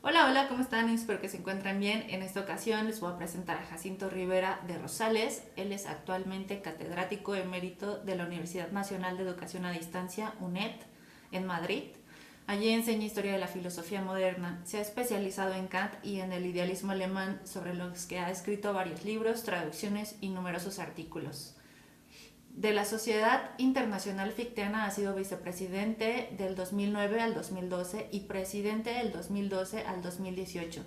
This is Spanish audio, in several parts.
Hola, hola, ¿cómo están? Espero que se encuentren bien. En esta ocasión les voy a presentar a Jacinto Rivera de Rosales. Él es actualmente catedrático emérito de la Universidad Nacional de Educación a Distancia, UNED, en Madrid. Allí enseña historia de la filosofía moderna. Se ha especializado en Kant y en el idealismo alemán, sobre los que ha escrito varios libros, traducciones y numerosos artículos. De la Sociedad Internacional Fichteana ha sido vicepresidente del 2009 al 2012 y presidente del 2012 al 2018.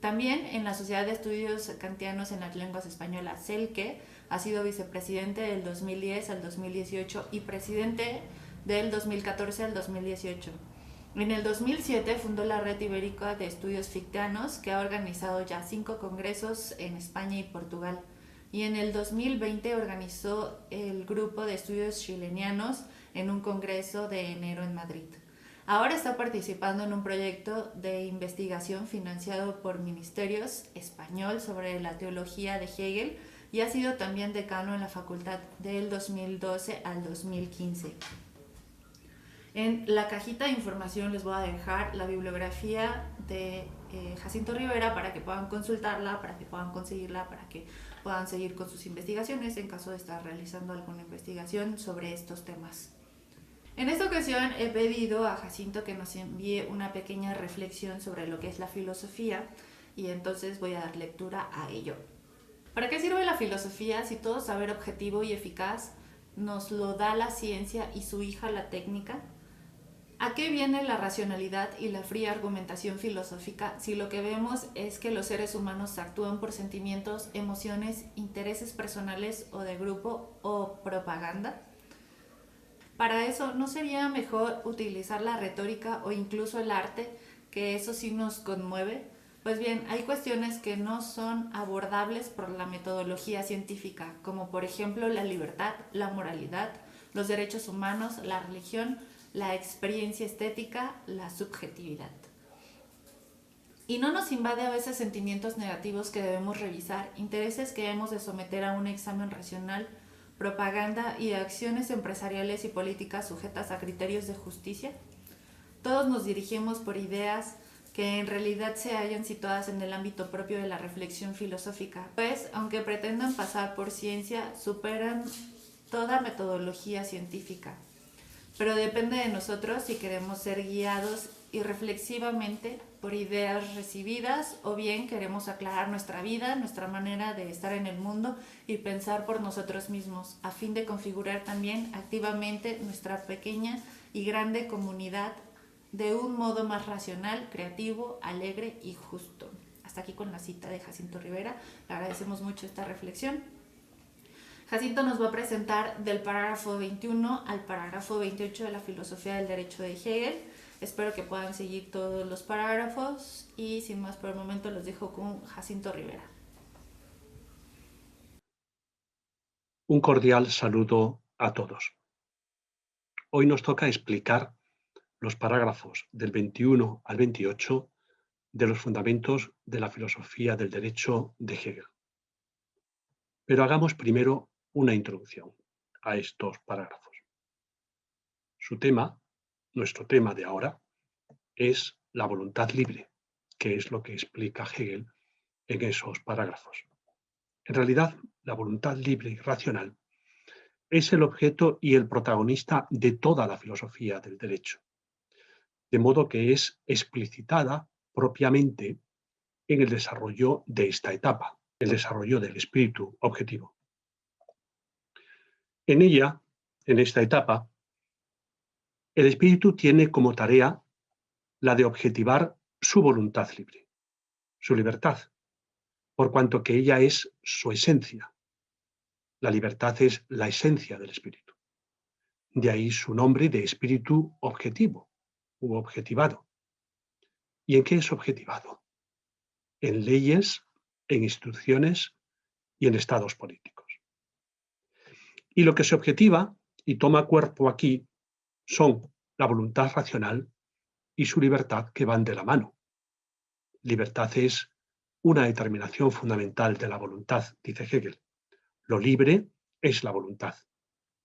También en la Sociedad de Estudios Kantianos en las Lenguas Españolas, CELCE, ha sido vicepresidente del 2010 al 2018 y presidente del 2014 al 2018. En el 2007 fundó la Red Ibérica de Estudios Fichteanos, que ha organizado ya 5 congresos en España y Portugal. Y en el 2020 organizó el grupo de estudios chilenianos en un congreso de enero en Madrid. Ahora está participando en un proyecto de investigación financiado por Ministerios Español sobre la teología de Hegel y ha sido también decano en la facultad del 2012 al 2015. En la cajita de información les voy a dejar la bibliografía de Jacinto Rivera para que puedan consultarla, para que puedan conseguirla, para que puedan seguir con sus investigaciones en caso de estar realizando alguna investigación sobre estos temas. En esta ocasión he pedido a Jacinto que nos envíe una pequeña reflexión sobre lo que es la filosofía y entonces voy a dar lectura a ello. ¿Para qué sirve la filosofía si todo saber objetivo y eficaz nos lo da la ciencia y su hija la técnica? ¿A qué viene la racionalidad y la fría argumentación filosófica si lo que vemos es que los seres humanos actúan por sentimientos, emociones, intereses personales o de grupo o propaganda? Para eso, ¿no sería mejor utilizar la retórica o incluso el arte, que eso sí nos conmueve? Pues bien, hay cuestiones que no son abordables por la metodología científica, como por ejemplo la libertad, la moralidad, los derechos humanos, la religión, la experiencia estética, la subjetividad. Y no nos invade a veces sentimientos negativos que debemos revisar, intereses que hemos de someter a un examen racional, propaganda y acciones empresariales y políticas sujetas a criterios de justicia. Todos nos dirigimos por ideas que en realidad se hallan situadas en el ámbito propio de la reflexión filosófica, pues aunque pretendan pasar por ciencia, superan toda metodología científica. Pero depende de nosotros si queremos ser guiados irreflexivamente por ideas recibidas o bien queremos aclarar nuestra vida, nuestra manera de estar en el mundo y pensar por nosotros mismos, a fin de configurar también activamente nuestra pequeña y grande comunidad de un modo más racional, creativo, alegre y justo. Hasta aquí con la cita de Jacinto Rivera. Le agradecemos mucho esta reflexión. Jacinto nos va a presentar del parágrafo 21 al parágrafo 28 de la filosofía del derecho de Hegel. Espero que puedan seguir todos los parágrafos y sin más por el momento los dejo con Jacinto Rivera. Un cordial saludo a todos. Hoy nos toca explicar los parágrafos del 21 al 28 de los fundamentos de la filosofía del derecho de Hegel. Pero hagamos primero una introducción a estos parágrafos. Su tema, nuestro tema de ahora, es la voluntad libre, que es lo que explica Hegel en esos parágrafos. En realidad, la voluntad libre y racional es el objeto y el protagonista de toda la filosofía del derecho, de modo que es explicitada propiamente en el desarrollo de esta etapa, el desarrollo del espíritu objetivo. En ella, en esta etapa, el espíritu tiene como tarea la de objetivar su voluntad libre, su libertad, por cuanto que ella es su esencia. La libertad es la esencia del espíritu. De ahí su nombre de espíritu objetivo u objetivado. ¿Y en qué es objetivado? En leyes, en instituciones y en estados políticos. Y lo que se objetiva y toma cuerpo aquí son la voluntad racional y su libertad, que van de la mano. Libertad es una determinación fundamental de la voluntad, dice Hegel. Lo libre es la voluntad.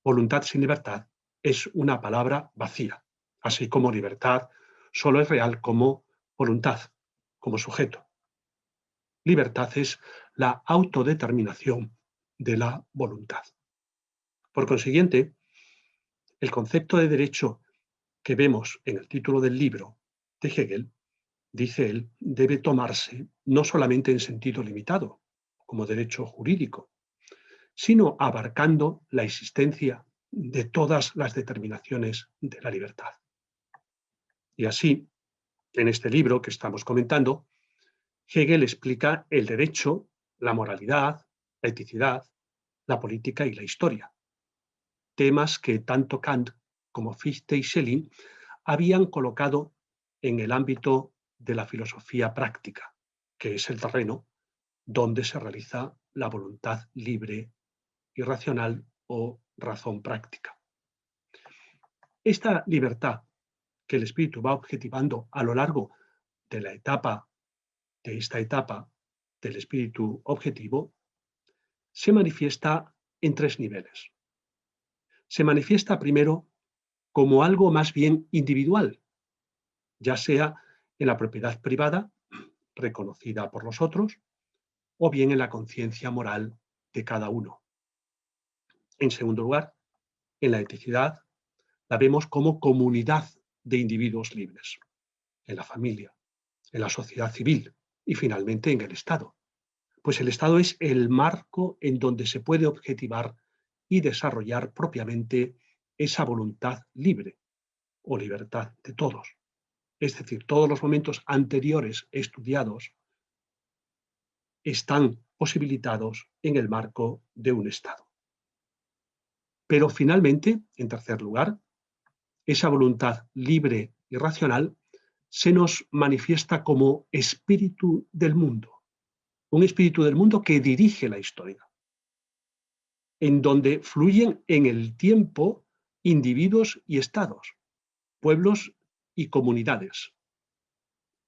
Voluntad sin libertad es una palabra vacía, así como libertad solo es real como voluntad, como sujeto. Libertad es la autodeterminación de la voluntad. Por consiguiente, el concepto de derecho que vemos en el título del libro de Hegel, dice él, debe tomarse no solamente en sentido limitado, como derecho jurídico, sino abarcando la existencia de todas las determinaciones de la libertad. Y así, en este libro que estamos comentando, Hegel explica el derecho, la moralidad, la eticidad, la política y la historia, temas que tanto Kant como Fichte y Schelling habían colocado en el ámbito de la filosofía práctica, que es el terreno donde se realiza la voluntad libre y racional o razón práctica. Esta libertad que el espíritu va objetivando a lo largo de esta etapa del espíritu objetivo, se manifiesta en tres niveles. Se manifiesta primero como algo más bien individual, ya sea en la propiedad privada, reconocida por los otros, o bien en la conciencia moral de cada uno. En segundo lugar, en la eticidad la vemos como comunidad de individuos libres, en la familia, en la sociedad civil y finalmente en el Estado. Pues el Estado es el marco en donde se puede objetivar y desarrollar propiamente esa voluntad libre o libertad de todos. Es decir, todos los momentos anteriores estudiados están posibilitados en el marco de un Estado. Pero finalmente, en tercer lugar, esa voluntad libre y racional se nos manifiesta como espíritu del mundo, un espíritu del mundo que dirige la historia, en donde fluyen en el tiempo individuos y estados, pueblos y comunidades.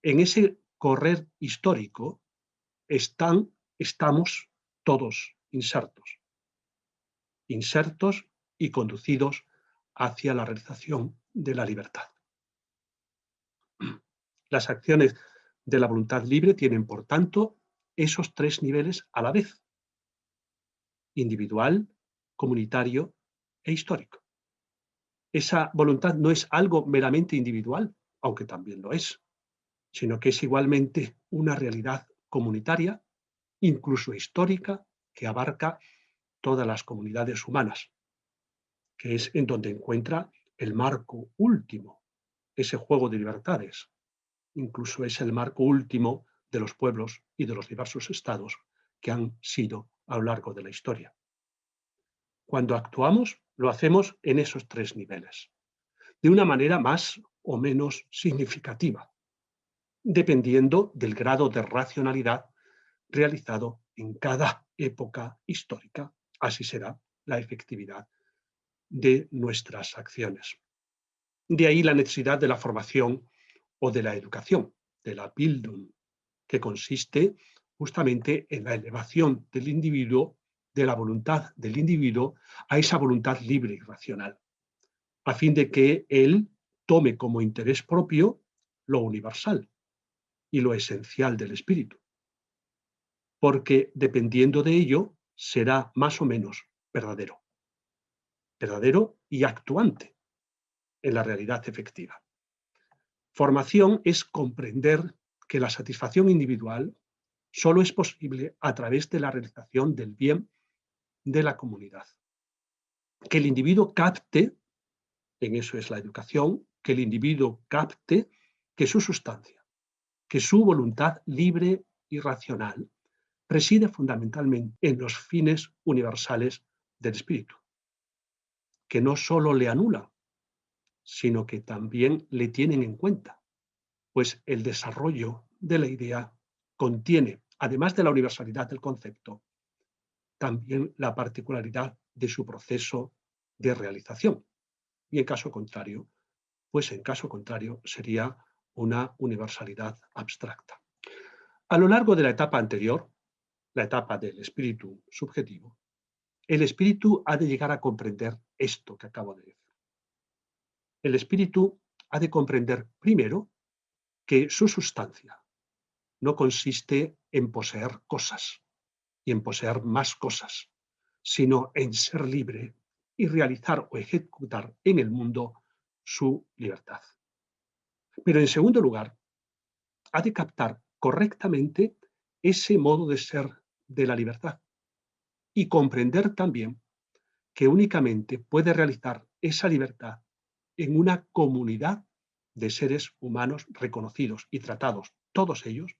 En ese correr histórico estamos todos insertos y conducidos hacia la realización de la libertad. Las acciones de la voluntad libre tienen, por tanto, esos tres niveles a la vez: individual, comunitario e histórico. Esa voluntad no es algo meramente individual, aunque también lo es, sino que es igualmente una realidad comunitaria, incluso histórica, que abarca todas las comunidades humanas, que es en donde encuentra el marco último, ese juego de libertades. Incluso es el marco último de los pueblos y de los diversos estados que han sido a lo largo de la historia. Cuando actuamos, lo hacemos en esos tres niveles, de una manera más o menos significativa, dependiendo del grado de racionalidad realizado en cada época histórica. Así será la efectividad de nuestras acciones. De ahí la necesidad de la formación o de la educación, de la Bildung, que consiste justamente en la elevación del individuo, de la voluntad del individuo, a esa voluntad libre y racional, a fin de que él tome como interés propio lo universal y lo esencial del espíritu, porque dependiendo de ello será más o menos verdadero y actuante en la realidad efectiva. Formación es comprender que la satisfacción individual solo es posible a través de la realización del bien de la comunidad. Que el individuo capte, en eso es la educación, que el individuo capte que su sustancia, que su voluntad libre y racional reside fundamentalmente en los fines universales del espíritu, que no solo le anulan, sino que también le tienen en cuenta, pues el desarrollo de la idea contiene, además de la universalidad del concepto, también la particularidad de su proceso de realización. Y en caso contrario, sería una universalidad abstracta. A lo largo de la etapa anterior, la etapa del espíritu subjetivo, el espíritu ha de llegar a comprender esto que acabo de decir. El espíritu ha de comprender primero que su sustancia, no consiste en poseer cosas y en poseer más cosas, sino en ser libre y realizar o ejecutar en el mundo su libertad. Pero en segundo lugar, ha de captar correctamente ese modo de ser de la libertad y comprender también que únicamente puede realizar esa libertad en una comunidad de seres humanos reconocidos y tratados, todos ellos,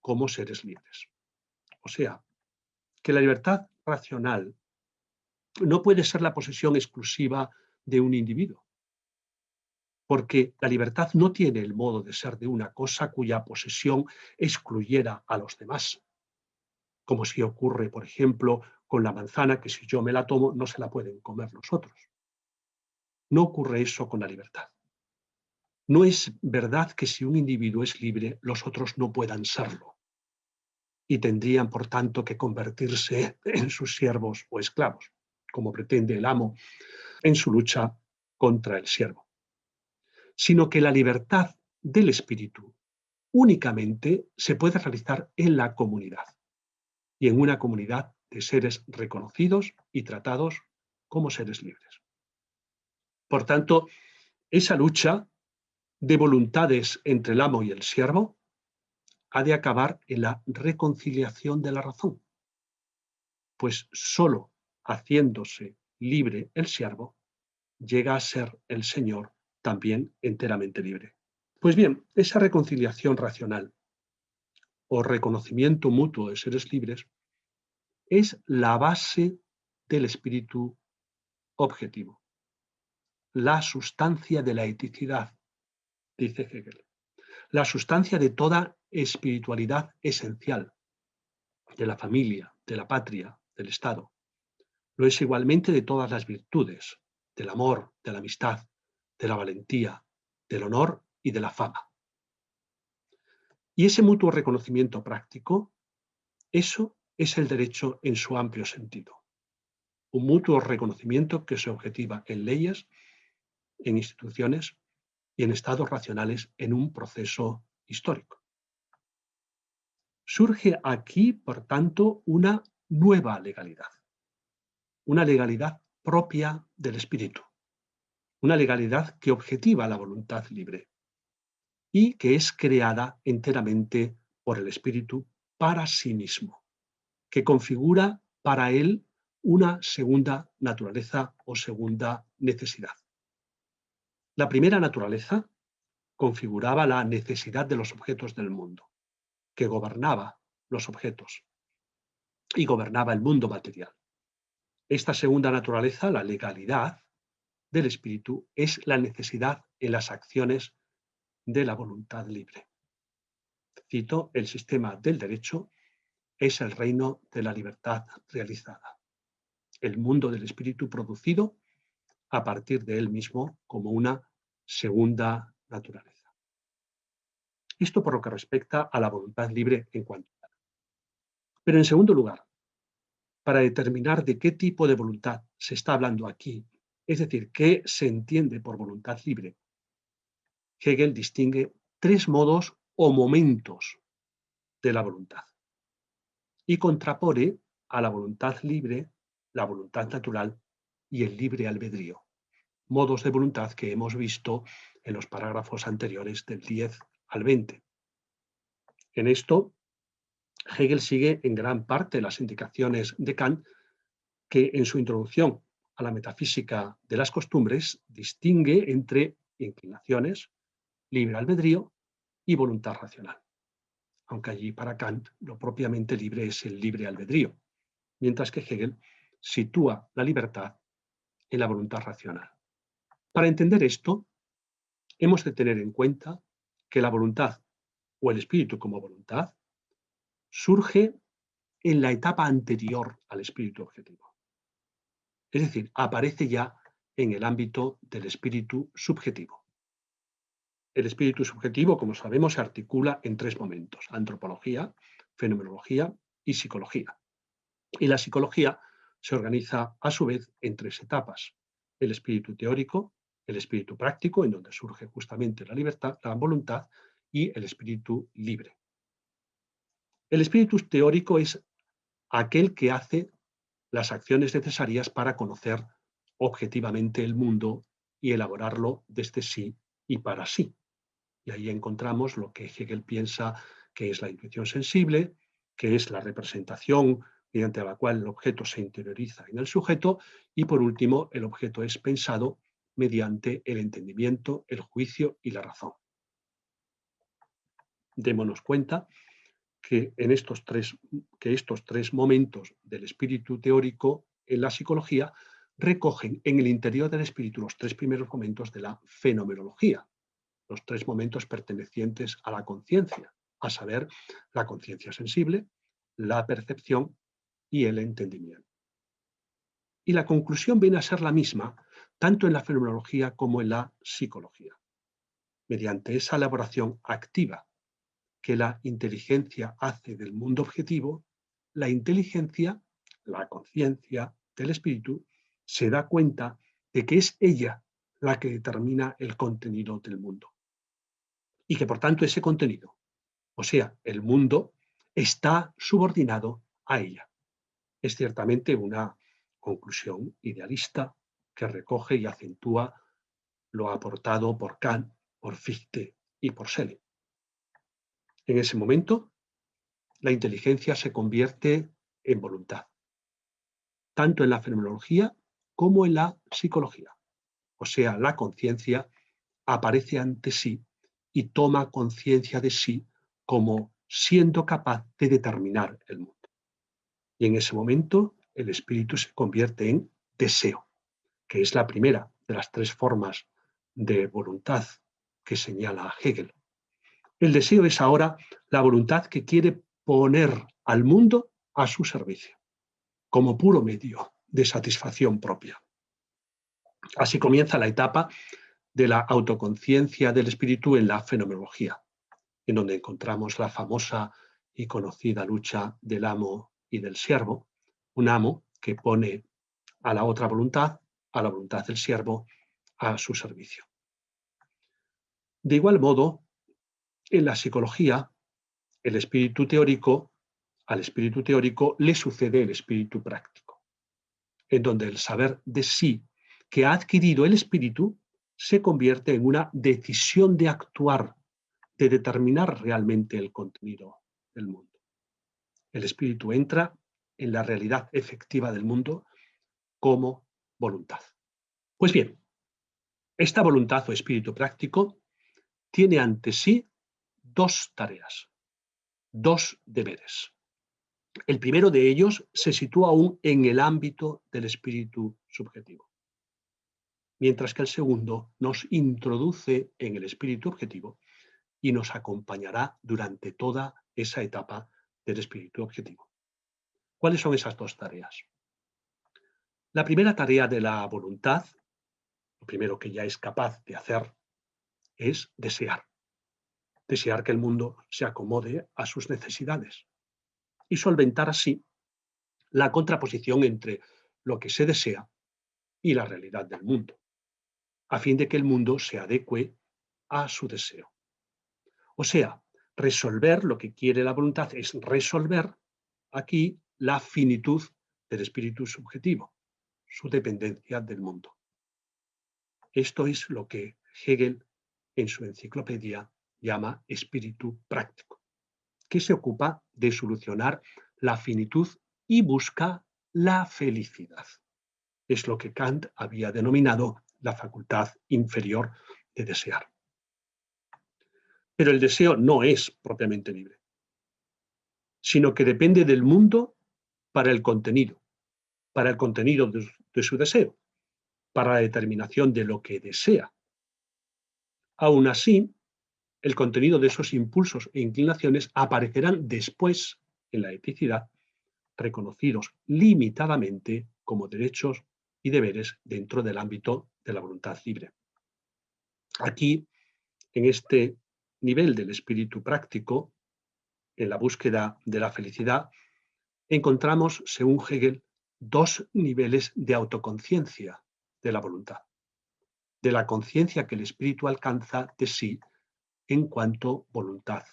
como seres libres. O sea, que la libertad racional no puede ser la posesión exclusiva de un individuo, porque la libertad no tiene el modo de ser de una cosa cuya posesión excluyera a los demás, como si ocurre, por ejemplo, con la manzana, que si yo me la tomo no se la pueden comer los otros. No ocurre eso con la libertad. No es verdad que si un individuo es libre, los otros no puedan serlo y tendrían, por tanto, que convertirse en sus siervos o esclavos, como pretende el amo en su lucha contra el siervo, sino que la libertad del espíritu únicamente se puede realizar en la comunidad y en una comunidad de seres reconocidos y tratados como seres libres. Por tanto, esa lucha de voluntades entre el amo y el siervo ha de acabar en la reconciliación de la razón, pues sólo haciéndose libre el siervo llega a ser el Señor también enteramente libre. Pues bien, esa reconciliación racional o reconocimiento mutuo de seres libres es la base del espíritu objetivo, la sustancia de la eticidad, dice Hegel, la sustancia de toda espiritualidad esencial, de la familia, de la patria, del Estado. Lo es igualmente de todas las virtudes, del amor, de la amistad, de la valentía, del honor y de la fama. Y ese mutuo reconocimiento práctico, eso es el derecho en su amplio sentido. Un mutuo reconocimiento que se objetiva en leyes, en instituciones y en estados racionales en un proceso histórico. Surge aquí, por tanto, una nueva legalidad, una legalidad propia del espíritu, una legalidad que objetiva la voluntad libre y que es creada enteramente por el espíritu para sí mismo, que configura para él una segunda naturaleza o segunda necesidad. La primera naturaleza configuraba la necesidad de los objetos del mundo, que gobernaba los objetos y gobernaba el mundo material. Esta segunda naturaleza, la legalidad del espíritu, es la necesidad en las acciones de la voluntad libre. Cito, el sistema del derecho es el reino de la libertad realizada, el mundo del espíritu producido a partir de él mismo como una segunda naturaleza. Esto por lo que respecta a la voluntad libre en cuanto a. Pero en segundo lugar, para determinar de qué tipo de voluntad se está hablando aquí, es decir, qué se entiende por voluntad libre, Hegel distingue tres modos o momentos de la voluntad y contrapone a la voluntad libre, la voluntad natural y el libre albedrío, modos de voluntad que hemos visto en los parágrafos anteriores del 10 al 20. En esto, Hegel sigue en gran parte las indicaciones de Kant, que en su introducción a la metafísica de las costumbres distingue entre inclinaciones, libre albedrío y voluntad racional, aunque allí para Kant lo propiamente libre es el libre albedrío, mientras que Hegel sitúa la libertad en la voluntad racional. Para entender esto, hemos de tener en cuenta que la voluntad o el espíritu como voluntad surge en la etapa anterior al espíritu objetivo. Es decir, aparece ya en el ámbito del espíritu subjetivo. El espíritu subjetivo, como sabemos, se articula en tres momentos: antropología, fenomenología y psicología. Y la psicología se organiza a su vez en tres etapas: el espíritu teórico, el espíritu práctico, en donde surge justamente la libertad, la voluntad, y el espíritu libre. El espíritu teórico es aquel que hace las acciones necesarias para conocer objetivamente el mundo y elaborarlo desde sí y para sí. Y ahí encontramos lo que Hegel piensa que es la intuición sensible, que es la representación mediante la cual el objeto se interioriza en el sujeto, y por último, el objeto es pensado mediante el entendimiento, el juicio y la razón. Démonos cuenta que estos tres momentos del espíritu teórico en la psicología recogen en el interior del espíritu los tres primeros momentos de la fenomenología, los tres momentos pertenecientes a la conciencia, a saber, la conciencia sensible, la percepción y el entendimiento. Y la conclusión viene a ser la misma, tanto en la fenomenología como en la psicología. Mediante esa elaboración activa que la inteligencia hace del mundo objetivo, la inteligencia, la conciencia del espíritu, se da cuenta de que es ella la que determina el contenido del mundo. Y que por tanto ese contenido, o sea, el mundo, está subordinado a ella. Es ciertamente una conclusión idealista que recoge y acentúa lo aportado por Kant, por Fichte y por Schelling. En ese momento, la inteligencia se convierte en voluntad, tanto en la fenomenología como en la psicología. O sea, la conciencia aparece ante sí y toma conciencia de sí como siendo capaz de determinar el mundo. Y en ese momento el espíritu se convierte en deseo, que es la primera de las tres formas de voluntad que señala Hegel. El deseo es ahora la voluntad que quiere poner al mundo a su servicio, como puro medio de satisfacción propia. Así comienza la etapa de la autoconciencia del espíritu en la fenomenología, en donde encontramos la famosa y conocida lucha del amo y del siervo, un amo que pone a la otra voluntad, a la voluntad del siervo, a su servicio. De igual modo, en la psicología, al espíritu teórico le sucede el espíritu práctico, en donde el saber de sí que ha adquirido el espíritu se convierte en una decisión de actuar, de determinar realmente el contenido del mundo. El espíritu entra en la realidad efectiva del mundo como voluntad. Pues bien, esta voluntad o espíritu práctico tiene ante sí dos tareas, dos deberes. El primero de ellos se sitúa aún en el ámbito del espíritu subjetivo, mientras que el segundo nos introduce en el espíritu objetivo y nos acompañará durante toda esa etapa del espíritu objetivo. ¿Cuáles son esas dos tareas? La primera tarea de la voluntad, lo primero que ya es capaz de hacer, es desear. Desear que el mundo se acomode a sus necesidades y solventar así la contraposición entre lo que se desea y la realidad del mundo, a fin de que el mundo se adecue a su deseo. O sea, resolver lo que quiere la voluntad es resolver aquí la finitud del espíritu subjetivo, su dependencia del mundo. Esto es lo que Hegel en su enciclopedia llama espíritu práctico, que se ocupa de solucionar la finitud y busca la felicidad. Es lo que Kant había denominado la facultad inferior de desear. Pero el deseo no es propiamente libre, sino que depende del mundo para el contenido de su deseo, para la determinación de lo que desea. Aún así, el contenido de esos impulsos e inclinaciones aparecerán después en la eticidad, reconocidos limitadamente como derechos y deberes dentro del ámbito de la voluntad libre. Aquí, en este nivel del espíritu práctico, en la búsqueda de la felicidad, encontramos, según Hegel, dos niveles de autoconciencia de la voluntad, de la conciencia que el espíritu alcanza de sí en cuanto voluntad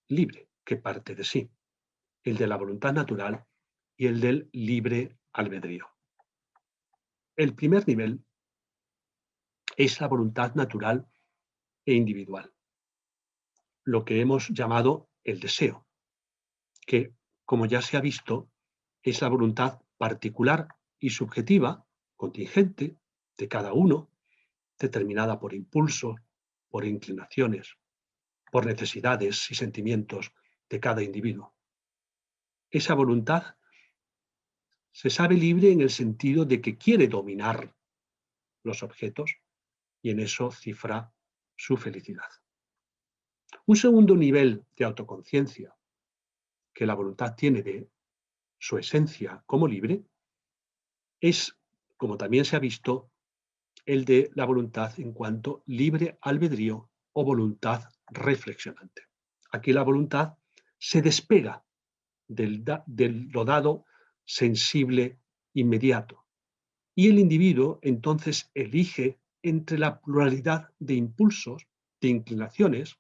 libre que parte de sí, el de la voluntad natural y el del libre albedrío. El primer nivel es la voluntad natural e individual, lo que hemos llamado el deseo, que, como ya se ha visto, es la voluntad particular y subjetiva, contingente, de cada uno, determinada por impulsos, por inclinaciones, por necesidades y sentimientos de cada individuo. Esa voluntad se sabe libre en el sentido de que quiere dominar los objetos y en eso cifra su felicidad. Un segundo nivel de autoconciencia que la voluntad tiene de su esencia como libre es, como también se ha visto, el de la voluntad en cuanto libre albedrío o voluntad reflexionante. Aquí la voluntad se despega del lo dado sensible inmediato y el individuo entonces elige entre la pluralidad de impulsos, de inclinaciones,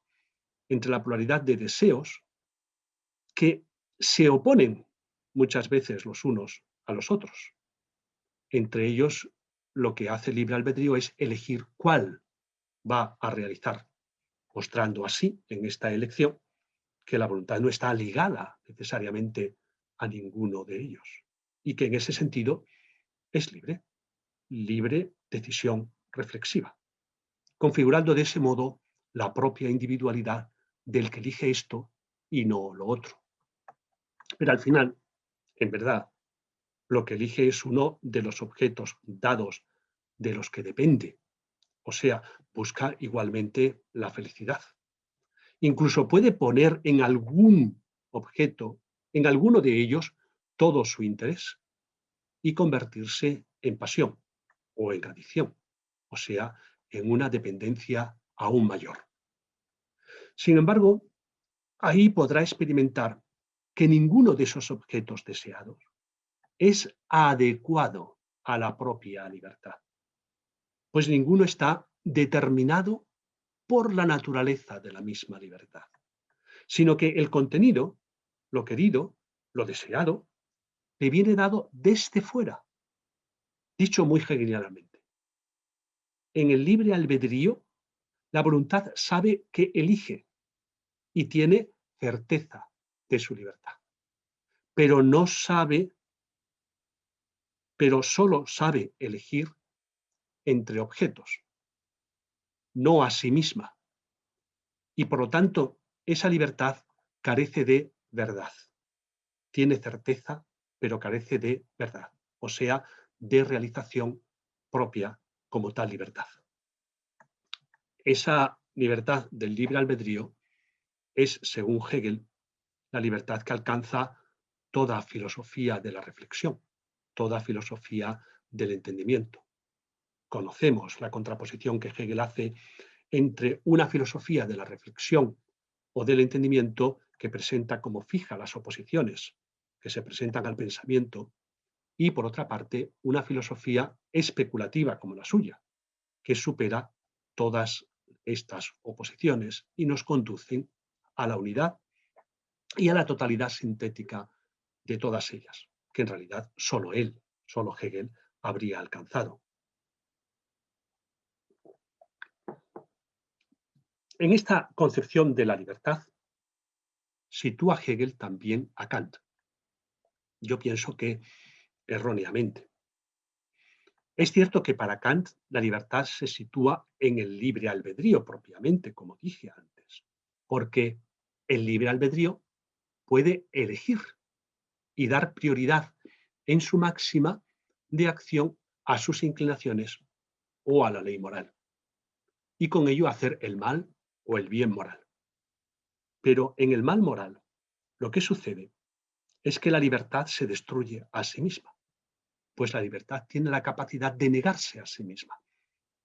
entre la pluralidad de deseos que se oponen muchas veces los unos a los otros. Entre ellos, lo que hace libre albedrío es elegir cuál va a realizar, mostrando así, en esta elección, que la voluntad no está ligada necesariamente a ninguno de ellos y que en ese sentido es libre, libre decisión reflexiva, configurando de ese modo la propia individualidad del que elige esto y no lo otro. Pero al final, en verdad, lo que elige es uno de los objetos dados de los que depende, o sea, busca igualmente la felicidad. Incluso puede poner en algún objeto, en alguno de ellos, todo su interés y convertirse en pasión o en adicción, o sea, en una dependencia aún mayor. Sin embargo, ahí podrá experimentar que ninguno de esos objetos deseados es adecuado a la propia libertad, pues ninguno está determinado por la naturaleza de la misma libertad, sino que el contenido, lo querido, lo deseado, le viene dado desde fuera, dicho muy hegelianamente. En el libre albedrío, la voluntad sabe que elige y tiene certeza de su libertad, pero no sabe, pero solo sabe elegir entre objetos, no a sí misma, y por lo tanto esa libertad carece de verdad. Tiene certeza, pero carece de verdad, o sea, de realización propia como tal libertad. Esa libertad del libre albedrío es, según Hegel, la libertad que alcanza toda filosofía de la reflexión, toda filosofía del entendimiento. Conocemos la contraposición que Hegel hace entre una filosofía de la reflexión o del entendimiento que presenta como fija las oposiciones que se presentan al pensamiento y, por otra parte, una filosofía especulativa como la suya, que supera todas estas oposiciones y nos conducen a la unidad y a la totalidad sintética de todas ellas, que en realidad solo él, solo Hegel, habría alcanzado. En esta concepción de la libertad, sitúa Hegel también a Kant. Yo pienso que erróneamente. Es cierto que para Kant la libertad se sitúa en el libre albedrío propiamente, como dije antes, porque el libre albedrío puede elegir y dar prioridad en su máxima de acción a sus inclinaciones o a la ley moral, y con ello hacer el mal o el bien moral. Pero en el mal moral, lo que sucede es que la libertad se destruye a sí misma, pues la libertad tiene la capacidad de negarse a sí misma,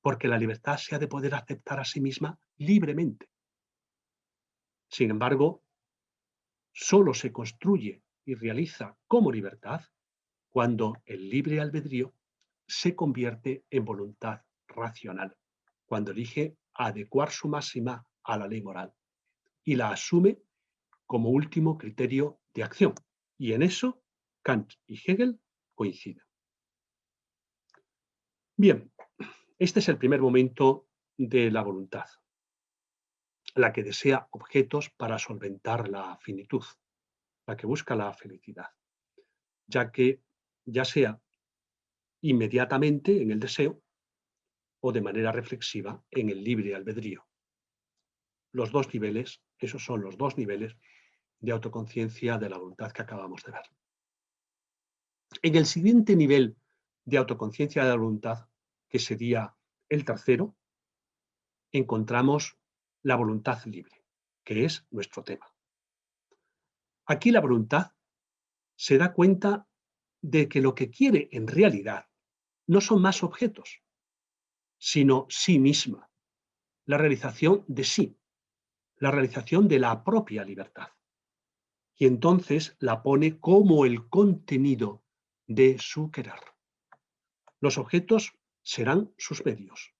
porque la libertad se ha de poder aceptar a sí misma libremente. Sin embargo, solo se construye y realiza como libertad cuando el libre albedrío se convierte en voluntad racional, cuando elige adecuar su máxima a la ley moral y la asume como último criterio de acción. Y en eso Kant y Hegel coinciden. Bien, este es el primer momento de la voluntad, la que desea objetos para solventar la finitud, la que busca la felicidad, ya sea inmediatamente en el deseo o de manera reflexiva en el libre albedrío. Los dos niveles, esos son los dos niveles de autoconciencia de la voluntad que acabamos de ver. En el siguiente nivel de autoconciencia de la voluntad, que sería el tercero, encontramos la voluntad libre, que es nuestro tema. Aquí la voluntad se da cuenta de que lo que quiere en realidad no son más objetos, sino sí misma, la realización de sí, la realización de la propia libertad. Y entonces la pone como el contenido de su querer. Los objetos serán sus medios,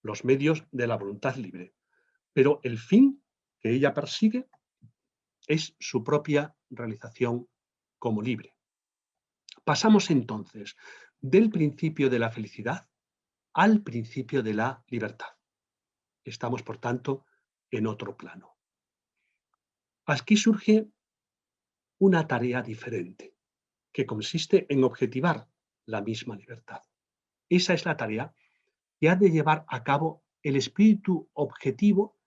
los medios de la voluntad libre, pero el fin que ella persigue es su propia realización como libre. Pasamos entonces del principio de la felicidad al principio de la libertad. Estamos, por tanto, en otro plano. Aquí surge una tarea diferente, que consiste en objetivar la misma libertad. Esa es la tarea que ha de llevar a cabo el espíritu objetivo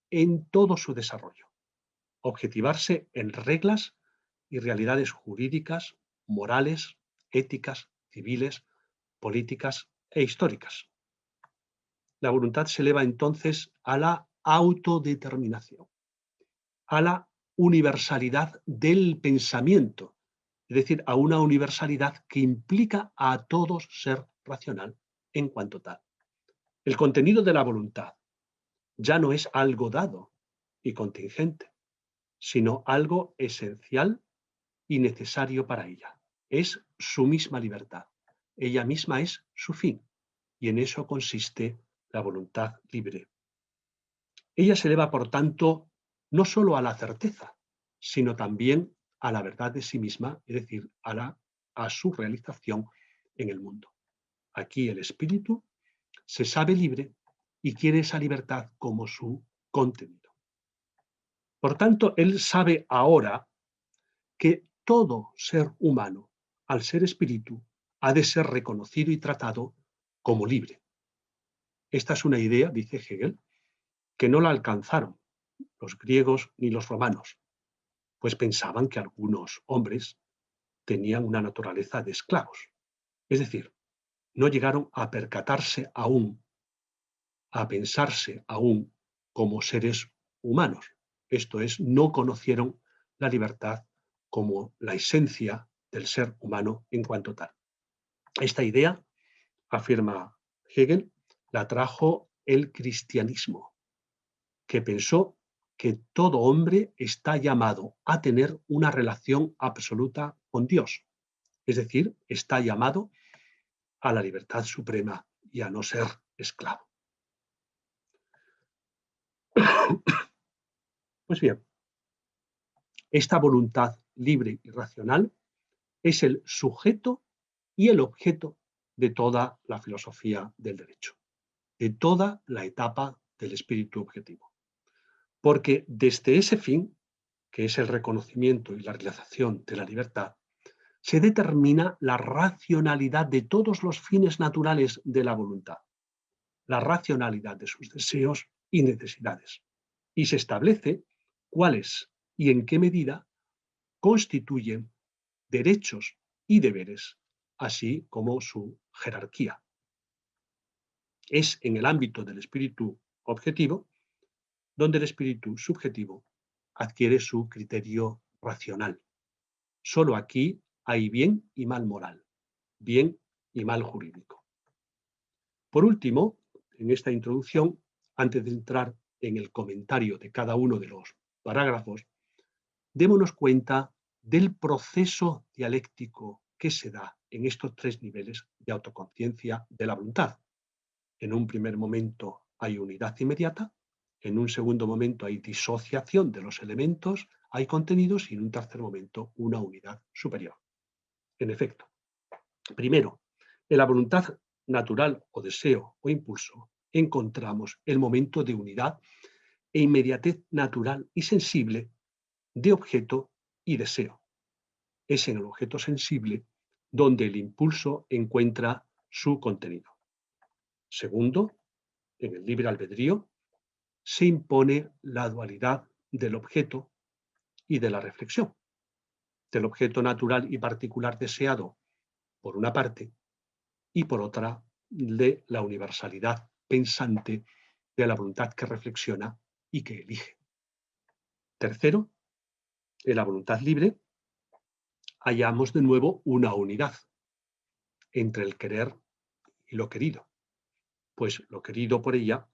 en todo su desarrollo. Objetivarse en reglas y realidades jurídicas, morales, éticas, civiles, políticas e históricas. La voluntad se eleva entonces a la autodeterminación, a la universalidad del pensamiento, es decir, a una universalidad que implica a todo ser racional en cuanto tal. El contenido de la voluntad ya no es algo dado y contingente, sino algo esencial y necesario para ella. Es su misma libertad. Ella misma es su fin, y en eso consiste la voluntad libre. Ella se eleva, por tanto, no solo a la certeza, sino también a la verdad de sí misma, es decir, a su realización en el mundo. Aquí el espíritu se sabe libre y quiere esa libertad como su contenido. Por tanto, él sabe ahora que todo ser humano, al ser espíritu, ha de ser reconocido y tratado como libre. Esta es una idea, dice Hegel, que no la alcanzaron los griegos ni los romanos, pues pensaban que algunos hombres tenían una naturaleza de esclavos. Es decir, no llegaron a percatarse aún, a pensarse aún como seres humanos. Esto es, no conocieron la libertad como la esencia del ser humano en cuanto tal. Esta idea, afirma Hegel, la trajo el cristianismo, que pensó que todo hombre está llamado a tener una relación absoluta con Dios, es decir, está llamado a la libertad suprema y a no ser esclavo. Pues bien, esta voluntad libre y racional es el sujeto y el objeto de toda la filosofía del derecho, de toda la etapa del espíritu objetivo. Porque desde ese fin, que es el reconocimiento y la realización de la libertad, se determina la racionalidad de todos los fines naturales de la voluntad, la racionalidad de sus deseos y necesidades, y se establece cuáles y en qué medida constituyen derechos y deberes, así como su jerarquía. Es en el ámbito del espíritu objetivo donde el espíritu subjetivo adquiere su criterio racional. Solo aquí hay bien y mal moral, bien y mal jurídico. Por último, en esta introducción, antes de entrar en el comentario de cada uno de los parágrafos, démonos cuenta del proceso dialéctico que se da en estos tres niveles de autoconciencia de la voluntad. En un primer momento hay unidad inmediata, En un segundo momento hay disociación de los elementos, hay contenidos y en un tercer momento una unidad superior. En efecto, primero, en la voluntad natural o deseo o impulso encontramos el momento de unidad e inmediatez natural y sensible de objeto y deseo. Es en el objeto sensible donde el impulso encuentra su contenido. Segundo, en el libre albedrío se impone la dualidad del objeto y de la reflexión, del objeto natural y particular deseado por una parte y por otra de la universalidad pensante de la voluntad que reflexiona y que elige. Tercero, en la voluntad libre hallamos de nuevo una unidad entre el querer y lo querido, pues lo querido por ella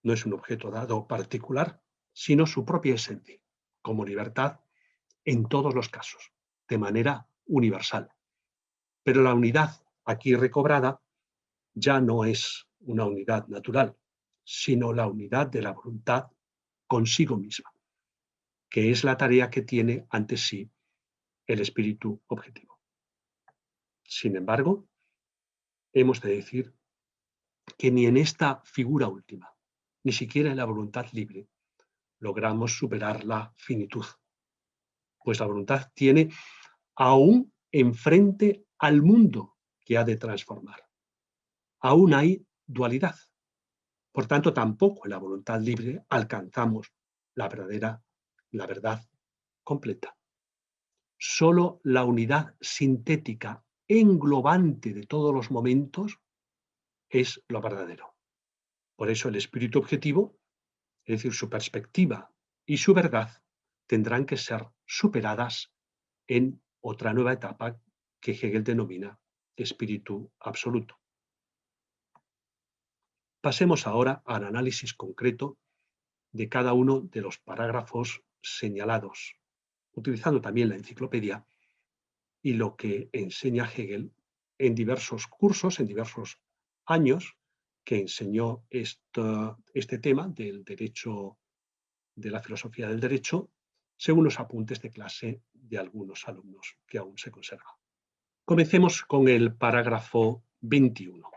no es un objeto dado particular, sino su propia esencia, como libertad en todos los casos, de manera universal. Pero la unidad aquí recobrada ya no es una unidad natural, sino la unidad de la voluntad consigo misma, que es la tarea que tiene ante sí el espíritu objetivo. Sin embargo, hemos de decir que ni en esta figura última, ni siquiera en la voluntad libre, logramos superar la finitud, pues la voluntad tiene aún enfrente al mundo que ha de transformar. Aún hay dualidad. Por tanto, tampoco en la voluntad libre alcanzamos la verdad completa. Solo la unidad sintética englobante de todos los momentos es lo verdadero. Por eso el espíritu objetivo, es decir, su perspectiva y su verdad, tendrán que ser superadas en otra nueva etapa que Hegel denomina espíritu absoluto. Pasemos ahora al análisis concreto de cada uno de los parágrafos señalados, utilizando también la enciclopedia y lo que enseña Hegel en diversos cursos, en diversos años que enseñó este tema del derecho, de la filosofía del derecho, según los apuntes de clase de algunos alumnos que aún se conservan. Comencemos con el parágrafo 21.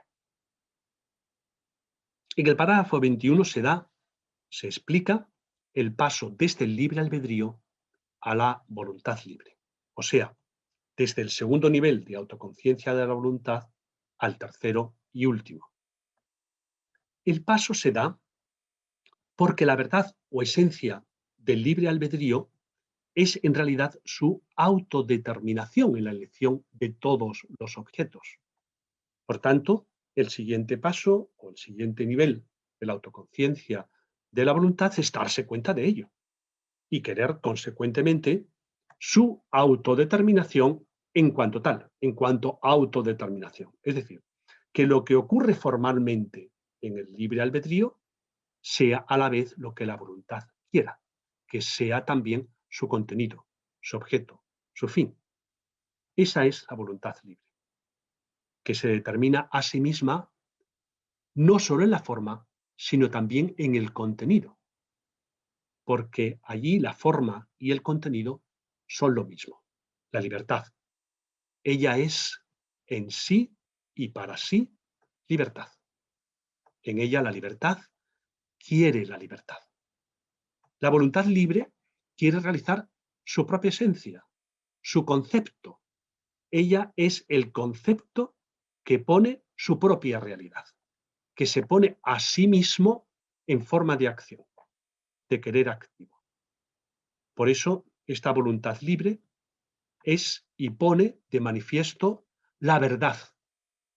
En el parágrafo 21 se explica el paso desde el libre albedrío a la voluntad libre, o sea, desde el segundo nivel de autoconciencia de la voluntad al tercero y último. El paso se da porque la verdad o esencia del libre albedrío es en realidad su autodeterminación en la elección de todos los objetos. Por tanto, el siguiente paso o el siguiente nivel de la autoconciencia de la voluntad es darse cuenta de ello y querer consecuentemente su autodeterminación en cuanto tal, en cuanto autodeterminación. Es decir, que lo que ocurre formalmente en el libre albedrío sea a la vez lo que la voluntad quiera, que sea también su contenido, su objeto, su fin. Esa es la voluntad libre, que se determina a sí misma no solo en la forma, sino también en el contenido, porque allí la forma y el contenido son lo mismo, la libertad. Ella es en sí y para sí libertad. En ella la libertad quiere la libertad. La voluntad libre quiere realizar su propia esencia, su concepto. Ella es el concepto que pone su propia realidad, que se pone a sí mismo en forma de acción, de querer activo. Por eso, esta voluntad libre es y pone de manifiesto la verdad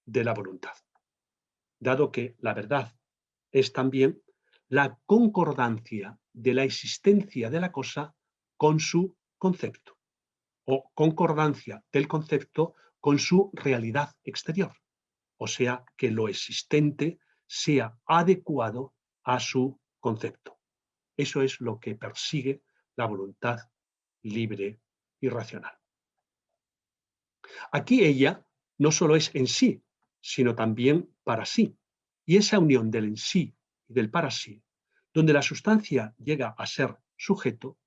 de la voluntad, dado que la verdad es también la concordancia de la existencia de la cosa con su concepto, o concordancia del concepto con su realidad exterior, o sea, que lo existente sea adecuado a su concepto. Eso es lo que persigue la voluntad libre y racional. Aquí ella no solo es en sí, sino también para sí. Y esa unión del en sí y del para sí Donde la sustancia llega a ser sujeto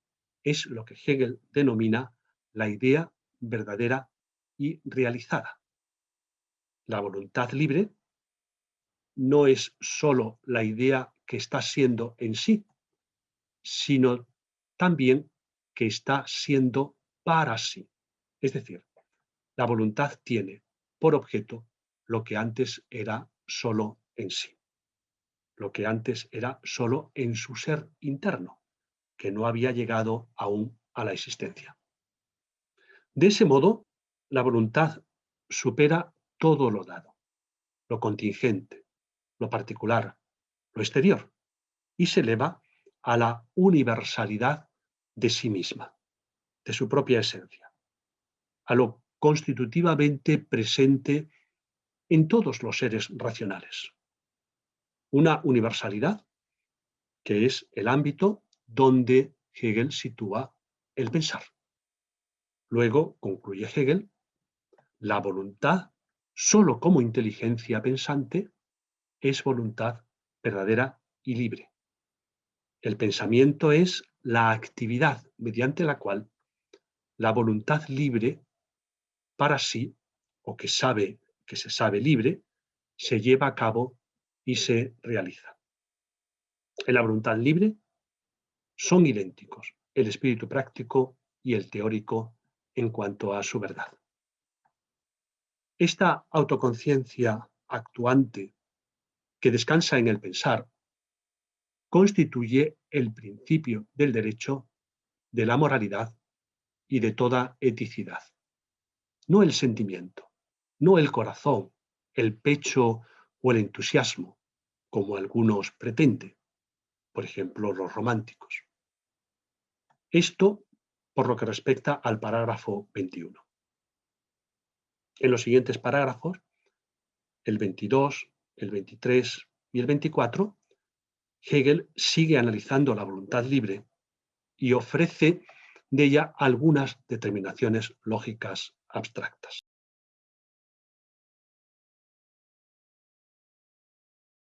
es lo que Hegel denomina la idea verdadera y realizada. La voluntad libre no es sólo la idea que está siendo en sí, sino también que está siendo para sí. Es decir, la voluntad tiene por objeto lo que antes era sólo en sí, lo que antes era sólo en su ser interno, que no había llegado aún a la existencia. De ese modo, la voluntad supera todo lo dado, lo contingente, lo particular, lo exterior, y se eleva a la universalidad de sí misma, de su propia esencia, a lo constitutivamente presente en todos los seres racionales. Una universalidad que es el ámbito donde Hegel sitúa el pensar. Luego, concluye Hegel, la voluntad, sólo como inteligencia pensante, es voluntad verdadera y libre. El pensamiento es la actividad mediante la cual la voluntad libre para sí, o que se sabe libre, se lleva a cabo y se realiza. En la voluntad libre son idénticos el espíritu práctico y el teórico en cuanto a su verdad. Esta autoconciencia actuante que descansa en el pensar constituye el principio del derecho, de la moralidad y de toda eticidad. No el sentimiento, no el corazón, el pecho o el entusiasmo, como algunos pretenden, por ejemplo los románticos. Esto por lo que respecta al parágrafo 21. En los siguientes parágrafos, el 22, el 23 y el 24, Hegel sigue analizando la voluntad libre y ofrece de ella algunas determinaciones lógicas abstractas.